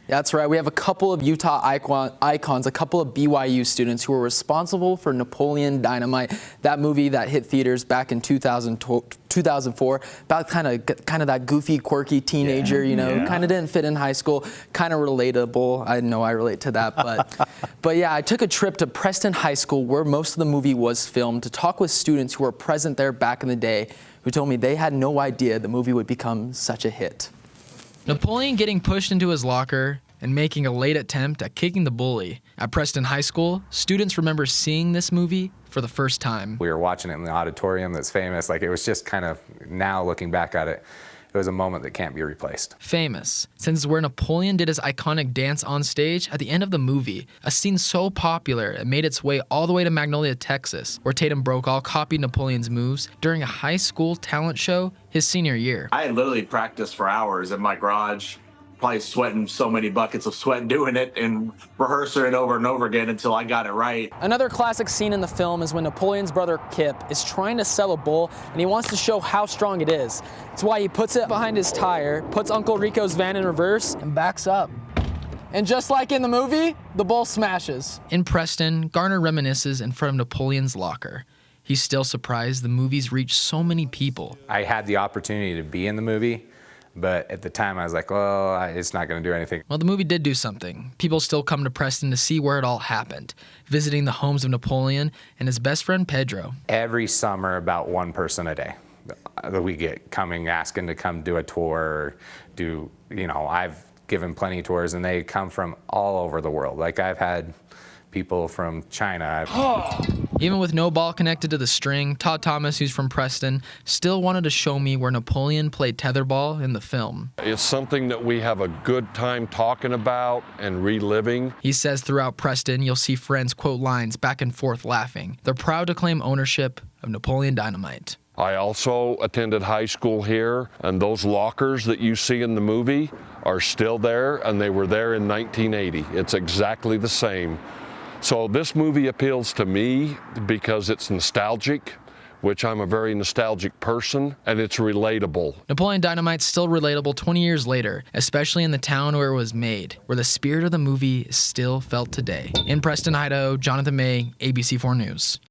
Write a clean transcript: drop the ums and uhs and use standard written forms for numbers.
That's right. We have a couple of Utah icons, a couple of BYU students who were responsible for Napoleon Dynamite, that movie that hit theaters back in 2004, about kind of that goofy, quirky teenager, kind of didn't fit in high school, kind of relatable. I know I relate to that, but yeah, I took a trip to Preston High School where most of the movie was filmed to talk with students who were present there back in the day, who told me they had no idea the movie would become such a hit. Napoleon getting pushed into his locker and making a late attempt at kicking the bully. At Preston High School, students remember seeing this movie for the first time. We were watching it in the auditorium that's famous. Like, it was just kind of, now looking back at it, it was a moment that can't be replaced. Famous, since it's where Napoleon did his iconic dance on stage at the end of the movie, a scene so popular it made its way all the way to Magnolia, Texas, where Tatum Brokaw copied Napoleon's moves during a high school talent show his senior year. I had literally practiced for hours in my garage, probably sweating so many buckets of sweat doing it and rehearsing it over and over again until I got it right. Another classic scene in the film is when Napoleon's brother Kip is trying to sell a bull and he wants to show how strong it is. That's why he puts it behind his tire, puts Uncle Rico's van in reverse, and backs up. And just like in the movie, the bull smashes. In Preston, Garner reminisces in front of Napoleon's locker. He's still surprised the movie's reached so many people. I had the opportunity to be in the movie, but at the time I was like, well, it's not going to do anything. Well, the movie did do something. People still come to Preston to see where it all happened, visiting the homes of Napoleon and his best friend Pedro. Every summer, about one person a day that we get coming, asking to come do a tour, I've given plenty of tours, and they come from all over the world. Like, I've had people from China. Even with no ball connected to the string, Todd Thomas, who's from Preston, still wanted to show me where Napoleon played tetherball in the film. It's something that we have a good time talking about and reliving. He says throughout Preston, you'll see friends quote lines back and forth laughing. They're proud to claim ownership of Napoleon Dynamite. I also attended high school here, and those lockers that you see in the movie are still there, and they were there in 1980. It's exactly the same. So this movie appeals to me because it's nostalgic, which I'm a very nostalgic person, and it's relatable. Napoleon Dynamite's still relatable 20 years later, especially in the town where it was made, where the spirit of the movie is still felt today. In Preston, Idaho, Jonathan May, ABC4 News.